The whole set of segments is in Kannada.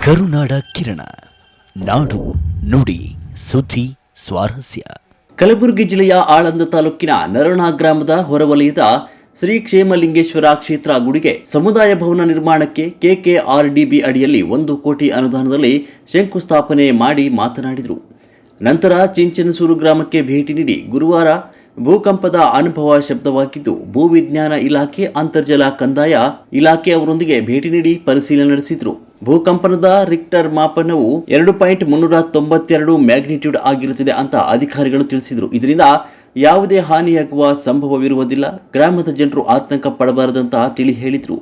ಕರುನಾಡ ಕಿರಣ, ನಾಡು ನುಡಿ ಸುದ್ದಿ ಸ್ವಾರಸ್ಯ. ಕಲಬುರಗಿ ಜಿಲ್ಲೆಯ ಆಳಂದ ತಾಲೂಕಿನ ನರಣ ಗ್ರಾಮದ ಹೊರವಲಯದ ಶ್ರೀ ಕ್ಷೇಮಲಿಂಗೇಶ್ವರ ಕ್ಷೇತ್ರ ಗುಡಿಗೆ ಸಮುದಾಯ ಭವನ ನಿರ್ಮಾಣಕ್ಕೆ KKRDB ಅಡಿಯಲ್ಲಿ 1 ಕೋಟಿ ಅನುದಾನದಲ್ಲಿ ಶಂಕುಸ್ಥಾಪನೆ ಮಾಡಿ ಮಾತನಾಡಿದರು. ನಂತರ ಚಿಂಚನಸೂರು ಗ್ರಾಮಕ್ಕೆ ಭೇಟಿ ನೀಡಿ ಗುರುವಾರ ಭೂಕಂಪದ ಅನುಭವ ಶಬ್ದವಾಗಿದ್ದು ಭೂವಿಜ್ಞಾನ ಇಲಾಖೆ, ಅಂತರ್ಜಲ ಕಂದಾಯ ಇಲಾಖೆ ಅವರೊಂದಿಗೆ ಭೇಟಿ ನೀಡಿ ಪರಿಶೀಲನೆ ನಡೆಸಿದರು. ಭೂಕಂಪನದ ರಿಕ್ಟರ್ ಮಾಪನವು 2.392 ಮ್ಯಾಗ್ನಿಟ್ಯೂಡ್ ಆಗಿರುತ್ತದೆ ಅಂತ ಅಧಿಕಾರಿಗಳು ತಿಳಿಸಿದರು. ಇದರಿಂದ ಯಾವುದೇ ಹಾನಿಯಾಗುವ ಸಂಭವವಿರುವುದಿಲ್ಲ. ಗ್ರಾಮದ ಜನರು ಆತಂಕ ಪಡಬಾರದಂತ ತಿಳಿ ಹೇಳಿದರು.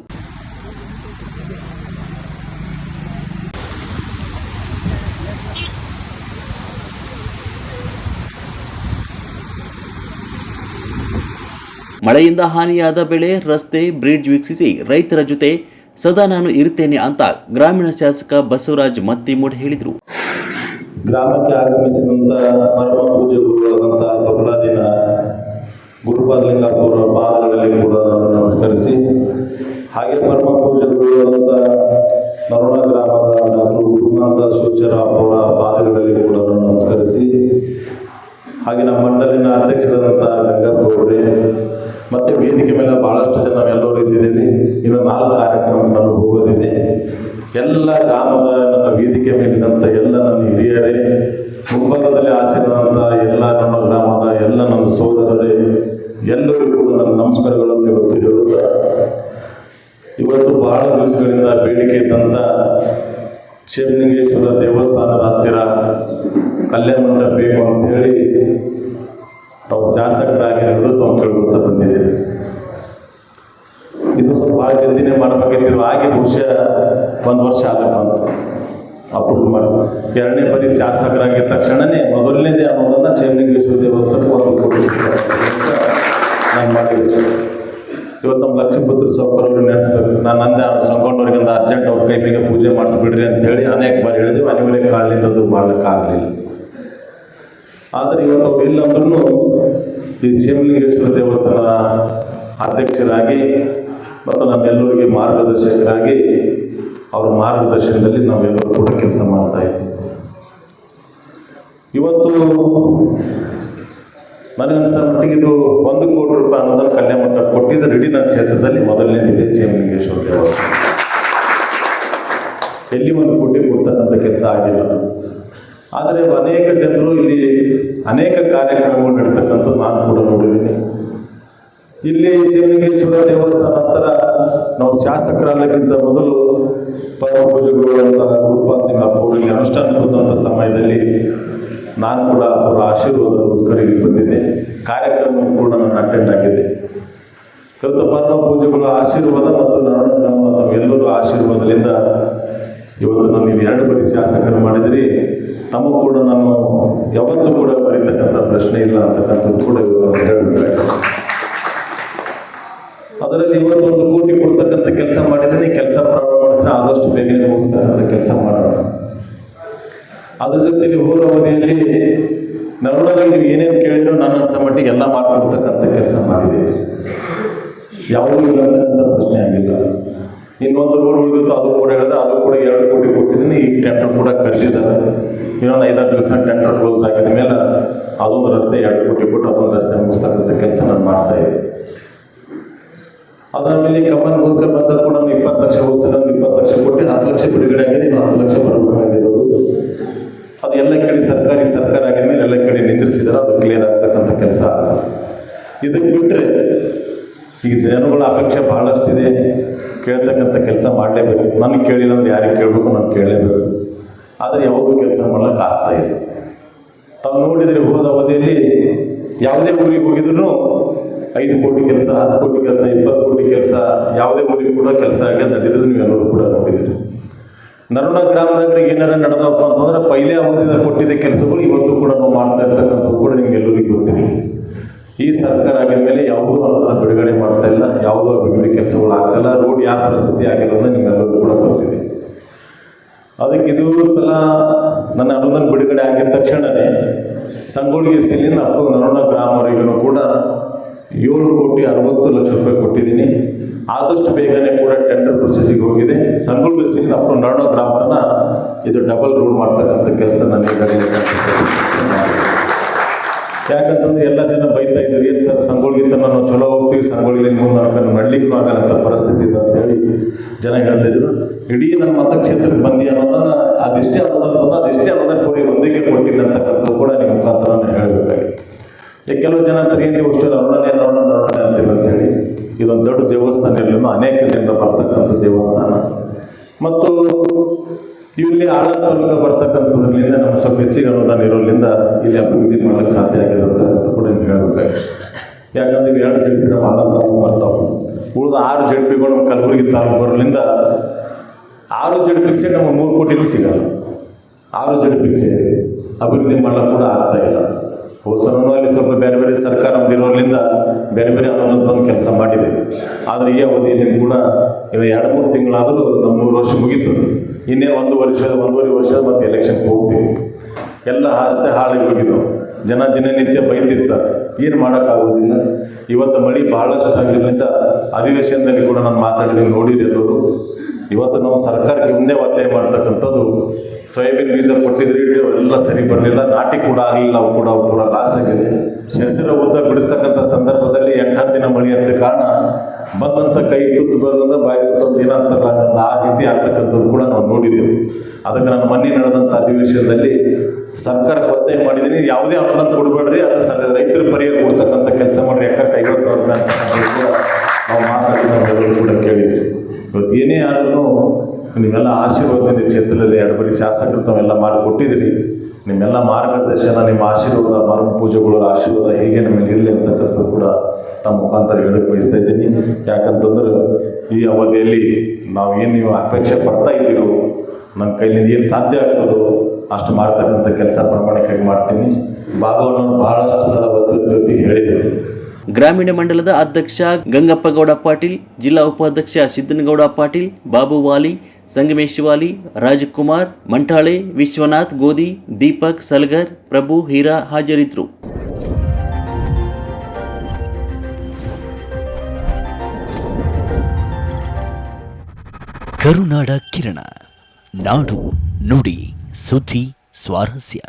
ಮಳೆಯಿಂದ ಹಾನಿಯಾದ ಬೆಳೆ, ರಸ್ತೆ, ಬ್ರಿಡ್ಜ್ ವೀಕ್ಷಿಸಿ ರೈತರ ಜೊತೆ ಸದಾ ನಾನು ಇರುತ್ತೇನೆ ಅಂತ ಗ್ರಾಮೀಣ ಶಾಸಕ ಬಸವರಾಜ್ ಮತ್ತಿಮೂಡ್ ಹೇಳಿದರು. ಗ್ರಾಮಕ್ಕೆ ಆಗಮಿಸಿದಂಥ ಪರಮ ಪೂಜ್ಯ ಗುರುಗಳಾದಂಥ ಬಬಲಾದಿನ ಗುರುಪಾದಲಿಂಗಪ್ಪವರ ಪಾದಗಳಲ್ಲಿ ಕೂಡ ನಾನು ನಮಸ್ಕರಿಸಿ, ಹಾಗೆ ಪರಮ ಪೂಜ್ಯ ಗುರುಗಳಾದಂಥ ನರೋಣ ಗ್ರಾಮದ ಡಾಕ್ಟರ್ ಗುರುನಾಥ ಶಿವಚರಪ್ಪ ಅವರ ಪಾದಗಳಲ್ಲಿ ಕೂಡ ನಾನು ನಮಸ್ಕರಿಸಿ, ಹಾಗೆ ನಮ್ಮ ಮಂಡಲಿನ ಅಧ್ಯಕ್ಷರಾದಂಥ ಗಂಗಪ್ಪ ಅವರೇ ಮತ್ತು ವೇದಿಕೆ ಮೇಲೆ ಭಾಳಷ್ಟು ಜನ ನಾವೆಲ್ಲರೂ ಇದ್ದಿದ್ದೇವೆ. ಇನ್ನು 4 ಕಾರ್ಯಕ್ರಮ ನಾನು ಹೋಗೋದಿದೆ. ಎಲ್ಲ ಗ್ರಾಮದ ನನ್ನ ವೇದಿಕೆ ಮೇಲಿನಂಥ ಎಲ್ಲ ನನ್ನ ಹಿರಿಯರೇ, ಮುಂಭಾಗದಲ್ಲಿ ಆಸೀನಂಥ ಎಲ್ಲ ನಮ್ಮ ಗ್ರಾಮದ ಎಲ್ಲ ನನ್ನ ಸೋದರರೇ, ಎಲ್ಲರಿಗೂ ಕೂಡ ನನ್ನ ನಮಸ್ಕಾರಗಳನ್ನು ಇವತ್ತು ಹೇಳುತ್ತಾ, ಇವತ್ತು ಬಹಳ ದಿವಸಗಳಿಂದ ಬೇಡಿಕೆ ಇದ್ದಂಥ ಕ್ಷೇಮಲಿಂಗೇಶ್ವರ ದೇವಸ್ಥಾನದ ಹತ್ತಿರ ಕಲ್ಯಾಣ ಮಂಟಪ ಬೇಕು ಅಂಥೇಳಿ ನಾವು ಶಾಸಕರಾಗಿ ತಾವು ಕೇಳ್ಕೊಳ್ತಾ ಬಂದಿದ್ದೇವೆ. ಇದು ಸ್ವಲ್ಪ ಭಾಳ ಜಲ್ದಿನೇ ಮಾಡಬೇಕಿತ್ತು. ಹಾಗೆ ಬಹುಶಃ 1 ವರ್ಷ ಆಗತ್ತಂತ ಅಪ್ರೂವ್ ಮಾಡಿದ್ರು. 2ನೇ ಬಾರಿ ಶಾಸಕರಾಗಿದ್ದ ತಕ್ಷಣವೇ ಮೊದಲನೇದೇ ಅನ್ನೋದನ್ನು ಕ್ಷೇಮಲಿಂಗೇಶ್ವರ ದೇವಸ್ಥಾನಕ್ಕೆ 1 ಕೋಟಿ ನಾನು ಮಾಡಿದ್ದೆ. ಇವತ್ತು ನಮ್ಮ ಲಕ್ಷ್ಮೀಪುತ್ರ ಸೌಕರ್ಯವ್ರು ನೆನೆಸ್ಬೇಕು. ನಾನು ನಂದೆ ಸಂಗೊಂಡವ್ರಿಗಿಂದ ಅರ್ಜೆಂಟ್ ಅವ್ರ ಕೈ ಮೇಲೆ ಪೂಜೆ ಮಾಡಿಸ್ಬಿಡ್ರಿ ಅಂತೇಳಿ ಅನೇಕ ಬಾರಿ ಹೇಳಿದ್ವಿ. ಅನಿವಾರ್ಯ ಕಾರಣದಿಂದ ಅದು ಮಾಡಲಿಕ್ಕಾಗಲಿಲ್ಲ. ಆದರೆ ಇವತ್ತು ಅವ್ರು ಇಲ್ಲಂದ್ರೂ ಈ ಕ್ಷೇಮಲಿಂಗೇಶ್ವರ ದೇವಸ್ಥಾನ ಅಧ್ಯಕ್ಷರಾಗಿ ಮತ್ತು ನಮ್ಮೆಲ್ಲರಿಗೆ ಮಾರ್ಗದರ್ಶಕರಾಗಿ ಅವ್ರ ಮಾರ್ಗದರ್ಶನದಲ್ಲಿ ನಾವೆಲ್ಲರೂ ಕೂಡ ಕೆಲಸ ಮಾಡ್ತಾ ಇದ್ದೀವಿ. ಇವತ್ತು ನನಗನ್ಸೋ ಮಟ್ಟಿಗೆ ಇದು 1 ಕೋಟಿ ರೂಪಾಯಿ ಅನ್ನೋದನ್ನು ಕಲ್ಯಾಣ ಮಂಟಪ ಕೊಟ್ಟಿದ್ದು ರೆಡಿ ನನ್ನ ಕ್ಷೇತ್ರದಲ್ಲಿ ಮೊದಲನೇದಿದೆ ಕ್ಷೇಮಲಿಂಗೇಶ್ವರ ದೇವಸ್ಥಾನ. ಎಲ್ಲಿ 1 ಕೋಟಿ ಕೊಡ್ತಕ್ಕಂಥ ಕೆಲಸ ಆಗಿಲ್ಲ. ಆದರೆ ಅನೇಕ ಜನರು ಇಲ್ಲಿ ಅನೇಕ ಕಾರ್ಯಕ್ರಮಗಳು ನಡೀತಕ್ಕಂಥದ್ದು ನಾನು ಕೂಡ ನೋಡಿದ್ದೀನಿ. ಇಲ್ಲಿ ಕ್ಷೇಮಲಿಂಗೇಶ್ವರ ದೇವಸ್ಥಾನ ಹತ್ತಿರ ನಾವು ಶಾಸಕರಾಗಕ್ಕಿಂತ ಮೊದಲು ಪರಮ ಪೂಜೆಗಳುವಂಥ ಗುರುಪಾದಲಿಂಗಪ್ಪ ಅವರಿಗೆ ಅನುಷ್ಠಾನಗೊಳ್ಳುವಂಥ ಸಮಯದಲ್ಲಿ ನಾನು ಕೂಡ ಅವರ ಆಶೀರ್ವಾದಕ್ಕೋಸ್ಕರ ಇಲ್ಲಿ ಬಂದಿದ್ದೆ. ಕಾರ್ಯಕ್ರಮಕ್ಕೂ ಕೂಡ ನಾನು ಅಟೆಂಡ್ ಆಗಿದ್ದೆ. ಇವತ್ತು ಪರಮ ಪೂಜೆಗಳ ಆಶೀರ್ವಾದ ಮತ್ತು ನಮ್ಮ ಎಲ್ಲರೂ ಆಶೀರ್ವಾದದಿಂದ ಇವತ್ತು ನಾನು ನೀವು 2 ಬಾರಿ ಶಾಸಕರು ಮಾಡಿದ್ರಿ. ತಮಗೂ ಕೂಡ ನಾನು ಯಾವತ್ತೂ ಕೂಡ ಬರೀತಕ್ಕಂಥ ಪ್ರಶ್ನೆ ಇಲ್ಲ ಅಂತಕ್ಕಂಥದ್ದು ಕೂಡ ಇವತ್ತು ಹೇಳಬೇಕಾಗಿದೆ. ಅದರಲ್ಲಿ ಇವತ್ತು 1 ಕೋಟಿ ಕೊಡ್ತಕ್ಕಂಥ ಕೆಲಸ ಮಾಡಿದ್ರೆ ಕೆಲಸ ಪ್ರಾರಂಭ ಮಾಡಿಸಿದ್ರೆ ಆದಷ್ಟು ಬೇಗನೆ ಮುಗಿಸ್ತಕ್ಕಂಥ ಕೆಲಸ ಮಾಡೋಣ. ಅದ್ರ ಜೊತೆಗೆ ಹೋದ ಅವಧಿಯಲ್ಲಿ ನವರಲ್ಲಿ ನೀವು ಏನೇನು ಕೇಳಿದ್ರು ನಾನು ಅನ್ಸೋ ಮಟ್ಟಿಗೆ ಎಲ್ಲ ಮಾಡಿಕೊಡ್ತಕ್ಕಂಥ ಕೆಲಸ ಮಾಡಿದ್ದೀನಿ. ಯಾವುದೂ ಇಲ್ಲತಕ್ಕಂಥ ಪ್ರಶ್ನೆ ಆಗಿಲ್ಲ. ಇನ್ನೊಂದು ರೋಡ್ ಉಳಿದಿತ್ತು, ಅದು ಕೂಡ ಹೇಳಿದ್ರೆ ಅದು ಕೂಡ 2 ಕೋಟಿ ಕೊಟ್ಟಿದ್ದೀನಿ. ಈಗ ಟೆಂಡರ್ ಕೂಡ ಕರೆದಿದ್ದಾರೆ. ಇನ್ನೊಂದು 5-6 ದಿವಸ ಟೆಂಡರ್ ಕ್ಲೋಸ್ ಆಗಿದ ಮೇಲೆ ಅದೊಂದು ರಸ್ತೆ 2 ಕೋಟಿ ಕೊಟ್ಟು ಅದೊಂದು ರಸ್ತೆ ಮುಗಿಸ್ತಕ್ಕಂಥ ಕೆಲಸ ನಾನು ಮಾಡ್ತಾ ಇದ್ದೆ. ಅದಾದಮೇಲೆ ಕಮಲ್ಗೋಸ್ಕರ ಬಂದಾಗ ಕೂಡ ನಾವು 20 ಲಕ್ಷ ಹೋಗಿಸಿದ 20 ಲಕ್ಷ ಕೊಟ್ಟು 10 ಲಕ್ಷ ಬಿಡುಗಡೆ ಆಗಿದೆ. 10 ಲಕ್ಷ ಬರಬೇಕಾಗಿರೋದು ಅದು ಎಲ್ಲ ಕಡೆ ಸರ್ಕಾರ ಆಗಿದ ಮೇಲೆ ಎಲ್ಲ ಕಡೆ ನಿಂದಿರಿಸಿದ್ರೆ ಅದು ಕ್ಲಿಯರ್ ಆಗ್ತಕ್ಕಂಥ ಕೆಲಸ ಆಗುತ್ತೆ. ಇದಕ್ಕೆ ಬಿಟ್ಟರೆ ಈಗ ಜನಗಳ ಅಪೇಕ್ಷೆ ಬಹಳಷ್ಟಿದೆ. ಕೇಳ್ತಕ್ಕಂಥ ಕೆಲಸ ಮಾಡಲೇಬೇಕು. ನನಗೆ ಕೇಳಿಲ್ಲ ಅಂದ್ರೆ ಯಾರಿಗೆ ಕೇಳಬೇಕು, ನಾನು ಕೇಳಲೇಬೇಕು. ಆದರೆ ಯಾವುದೂ ಕೆಲಸ ಮಾಡ್ಲಿಕ್ಕೆ ಆಗ್ತಾಯಿಲ್ಲ. ತಾವು ನೋಡಿದರೆ ಹೋದ ಅವಧಿಯಲ್ಲಿ ಯಾವುದೇ ಊರಿಗೆ ಹೋಗಿದ್ರು 5 ಕೋಟಿ ಕೆಲಸ, 10 ಕೋಟಿ ಕೆಲಸ, 20 ಕೋಟಿ ಕೆಲಸ, ಯಾವುದೇ ಊರಿಗೆ ಕೂಡ ಕೆಲಸ ಆಗಿ ನಡೆದಿದ್ದು ನೀವೆಲ್ಲರೂ ಕೂಡ ನೋಡಿದ್ದೀರಿ. ನರೋಣ ಗ್ರಾಮದಾಗ ಏನಾರ ನಡೆದಪ್ಪ ಅಂತಂದ್ರೆ ಪೈಲೇ ಅವಧಿದಾಗ ಕೊಟ್ಟಿದ್ದ ಕೆಲಸಗಳು ಇವತ್ತು ಕೂಡ ನಾವು ಮಾಡ್ತಾ ಇರ್ತಕ್ಕಂಥದ್ದು ಕೂಡ ನಿಮ್ಗೆಲ್ಲರಿಗೂ ಗೊತ್ತಿದೆ. ಈ ಸರ್ಕಾರ ಆಗಿದ ಮೇಲೆ ಯಾವುದೂ ಅನುದಾನ ಬಿಡುಗಡೆ ಮಾಡ್ತಾ ಇಲ್ಲ, ಯಾವುದೂ ಅಭಿವೃದ್ಧಿ ಕೆಲಸಗಳು ಆಗ್ತಾಯಿಲ್ಲ. ರೋಡ್ ಯಾವ ಪರಿಸ್ಥಿತಿ ಆಗಿರೋದನ್ನ ನಿಮ್ಮೆಲ್ಲರೂ ಕೂಡ ಗೊತ್ತಿದೆ. ಅದಕ್ಕೆ ಇದು ಸಲ ನನ್ನ ಅನುದಾನ ಬಿಡುಗಡೆ ಆಗಿದ ತಕ್ಷಣವೇ ಸಂಗೊಳ್ಳಿ ಸಿಲಿಂದ ನರೋಣ ಗ್ರಾಮವರೆಗೂ ಕೂಡ 7 ಕೋಟಿ 60 ಲಕ್ಷ ರೂಪಾಯಿ ಕೊಟ್ಟಿದ್ದೀನಿ. ಆದಷ್ಟು ಬೇಗನೆ ಕೂಡ ಟೆಂಡರ್ ಪ್ರೊಸೆಸಿಗೆ ಹೋಗಿದೆ. ಸಂಗೊಳ್ಳಿ ಬೇಸಿಗೆ ಅಪ್ ಟು ನರಣ ಗ್ರಾಮ ತನ ಇದು ಡಬಲ್ ರೋಡ್ ಮಾಡ್ತಕ್ಕಂಥ ಕೆಲಸ ನನಗೆ ಯಾಕಂತಂದ್ರೆ ಎಲ್ಲ ಜನ ಬೈತಾ ಇದ್ದಾರೆ, ಏನು ಸರ್ ಸಂಗೊಳ್ಗಿಂತ ನಾವು ಚಲೋ ಹೋಗ್ತೀವಿ, ಸಂಗೊಳ್ಳಿಯಿಂದ ಮುಂದೆ ನಡ್ಲಿಕ್ಕೂ ಆಗಲ್ಲ ಪರಿಸ್ಥಿತಿ ಇದೆ ಅಂತೇಳಿ ಜನ ಹೇಳ್ತಾ ಇದ್ರು. ಇಡೀ ನನ್ನ ಮತಕ್ಷೇತ್ರಕ್ಕೆ ಬಂದಿ ಅನ್ನೋದನ್ನ ಅದೆಷ್ಟೇ ಅನ್ನೋದನ್ನ ಪೂರಿ ಒಂದಿಗೆ ಕೊಟ್ಟಿಲ್ಲ ಅಂತಕ್ಕಂಥದ್ದು ಕೂಡ ನಿಮ್ಮ ಮುಖಾಂತರ ನಾನು ಹೇಳಬೇಕಾಗಿತ್ತು. ಕೆಲವು ಜನ ಅಂತಾರೆ ಏನು ಅಷ್ಟು ಅರುಣನೆ ಅಂತಿಲ್ಲ ಅಂತೇಳಿ. ಇದೊಂದು ದೊಡ್ಡ ದೇವಸ್ಥಾನ ಇರಲಿಲ್ಲ, ಅನೇಕ ಜನರು ಬರ್ತಕ್ಕಂಥ ದೇವಸ್ಥಾನ ಮತ್ತು ಇಲ್ಲಿ ಆಳಂದ ತಾಲೂಕು ಬರ್ತಕ್ಕಂಥದ್ರಿಂದ ನಮ್ಮ ಸ್ವಲ್ಪ ಹೆಚ್ಚಿಗೆ ಅನುದಾನ ಇರೋದ್ರಿಂದ ಇಲ್ಲಿ ಅಭಿವೃದ್ಧಿ ಮಾಡಲಿಕ್ಕೆ ಸಾಧ್ಯ ಆಗಿದೆ ಅಂತ ಕೂಡ ನಿಮ್ಗೆ ಹೇಳಬೇಕಾಗಿತ್ತು. ಯಾಕಂದ್ರೆ 2 ಜಡ್ಪಿ ನಮ್ಮ ಆಳಂದ ತಾಲೂಕು ಬರ್ತಾವೆ, ಉಳಿದ 6 ಜಡ್ಪಿಗಳು ನಮ್ಮ ಕಲಬುರಗಿ ತಾಲೂಕು ಬರೋದ್ರಿಂದ 6 ಜಡ್ಪಿಗೆ ಸೇರಿ ನಮಗೆ 3 ಕೋಟಿಗೂ ಸಿಗಲ್ಲ. 6 ಜಡ್ಪಿಗೆ ಸೇರಿ ಅಭಿವೃದ್ಧಿ ಮಾಡಲಿಕ್ಕೆ ಕೂಡ ಆಗ್ತಾ ಇಲ್ಲ. ಹೊಸನೂ ಅಲ್ಲಿ ಸ್ವಲ್ಪ ಬೇರೆ ಬೇರೆ ಸರ್ಕಾರ ಇರೋದ್ರಿಂದ ಬೇರೆ ಬೇರೆ ಅನ್ನೋದೊಂದು ಕೆಲಸ ಮಾಡಿದೆ. ಆದರೆ ಈ ಅವಧಿಯಲ್ಲಿ ಕೂಡ ಇನ್ನು 2-3 ತಿಂಗಳಾದರೂ ನಮ್ಮ 3 ವರ್ಷ ಮುಗೀತು. ಇನ್ನೇನು 1.5 ವರ್ಷ ಮತ್ತೆ ಎಲೆಕ್ಷನ್ಗೆ ಹೋಗ್ತೀವಿ. ಎಲ್ಲ ಆಸ್ತಿ ಹಾಳಿಗೆ ಹೋಗಿದ್ದವು. ಜನ ದಿನನಿತ್ಯ ಬೈತಿರ್ತಾರೆ, ಏನು ಮಾಡೋಕ್ಕಾಗೋದಿಲ್ಲ. ಇವತ್ತು ಮಳೆ ಬಹಳಷ್ಟು ಆಗಿರೋದ್ರಿಂದ ಅಧಿವೇಶನದಲ್ಲಿ ಕೂಡ ನಾನು ಮಾತಾಡಿದ್ರೆ ನೋಡಿರಿ ಎಲ್ಲರೂ. ಇವತ್ತು ನಾವು ಸರ್ಕಾರಕ್ಕೆ ಮುಂದೆ ಒತ್ತಾಯ ಮಾಡ್ತಕ್ಕಂಥದ್ದು, ಸೋಯಾಬೀನ್ ಬೀಜ ಕೊಟ್ಟಿದ್ರಿ ಎಲ್ಲ ಸರಿ ಬರಲಿಲ್ಲ, ನಾಟಿ ಕೂಡ ಆಗಲಿಲ್ಲ, ಅವು ಕೂಡ ಲಾಸ್ ಆಗಿದೆ. ಹೆಸರು ಉದ್ದ ಬಿಡಿಸ್ತಕ್ಕಂಥ ಸಂದರ್ಭದಲ್ಲಿ 8-10 ದಿನ ಮಳೆ ಅಂತ ಕಾರಣ ಬಂದಂಥ ಕೈ ತುತ್ತು ಬರೋದ್ರಿಂದ ಬಾಯಿ ತುತ್ತೊಂದು ಏನಂತಾರಲ್ಲ ಆ ರೀತಿ ಆಗ್ತಕ್ಕಂಥದ್ದು ಕೂಡ ನಾವು ನೋಡಿದ್ದೆವು. ಅದಕ್ಕೆ ನಾನು ಮೊನ್ನೆ ನಡೆದಂಥ ಅಧಿವೇಶನದಲ್ಲಿ ಸರ್ಕಾರಕ್ಕೆ ಒತ್ತಾಯ ಮಾಡಿದ್ದೀನಿ, ಯಾವುದೇ ಅನುದಾನ ಕೊಡಬೇಡ್ರಿ, ಅದು ರೈತರು ಪರಿಹಾರ ಕೊಡ್ತಕ್ಕಂಥ ಕೆಲಸ ಮಾಡಿರಿ, ಎಕರೆಗೆ 50,000 ಕೂಡ ನಾವು ಮಾತಾಡಿ ಕೂಡ ಕೇಳಿದ್ವಿ. ಇವತ್ತು ಏನೇ ಆದ್ರೂ ನೀವೆಲ್ಲ ಆಶೀರ್ವಾದ ಕ್ಷೇತ್ರದಲ್ಲಿ 2 ಬಾರಿ ಶಾಸಕರು ತಾವೆಲ್ಲ ಮಾಡಿಕೊಟ್ಟಿದ್ದೀರಿ. ನಿಮ್ಮೆಲ್ಲ ಮಾರ್ಗದರ್ಶನ, ನಿಮ್ಮ ಆಶೀರ್ವಾದ, ಮರಣ ಪೂಜೆಗಳ ಆಶೀರ್ವಾದ ಹೇಗೆ ನಮಗೆ ಇರಲಿ ಅಂತಕ್ಕಂಥದ್ದು ಕೂಡ ತಮ್ಮ ಮುಖಾಂತರ ಹೇಳಕ್ಕೆ ಬಯಸ್ತಾ ಇದ್ದೀನಿ. ಯಾಕಂತಂದ್ರೆ ಈ ಅವಧಿಯಲ್ಲಿ ನಾವು ಏನು ನೀವು ಅಪೇಕ್ಷೆ ಪಡ್ತಾ ಇದ್ದೀರೋ, ನನ್ನ ಕೈಲಿಂದ ಏನು ಸಾಧ್ಯ ಆಗ್ತದೋ ಅಷ್ಟು ಮಾಡ್ತಕ್ಕಂಥ ಕೆಲಸ ಪ್ರಾಮಾಣಿಕವಾಗಿ ಮಾಡ್ತೀನಿ. ಭಾಗವನ್ನು ಬಹಳಷ್ಟು ಸಲ ಹೇಳಿದರು. ಗ್ರಾಮೀಣ ಮಂಡಲದ ಅಧ್ಯಕ್ಷ ಗಂಗಪ್ಪಗೌಡ ಪಾಟೀಲ್, ಜಿಲ್ಲಾ ಉಪಾಧ್ಯಕ್ಷ ಸಿದ್ದನಗೌಡ ಪಾಟೀಲ್, ಬಾಬು ವಾಲಿ, ಸಂಗಮೇಶ್ ವಾಲಿ, ರಾಜಕುಮಾರ್ ಮಂಟಾಳೆ, ವಿಶ್ವನಾಥ್ ಗೋದಿ, ದೀಪಕ್ ಸಲ್ಗರ್, ಪ್ರಭು ಹೀರಾ ಹಾಜರಿದ್ದರು. ಕರುನಾಡ ಕಿರಣ, ನಾಡು ನುಡಿ ಸುದ್ದಿ ಸ್ವಾರಸ್ಯ.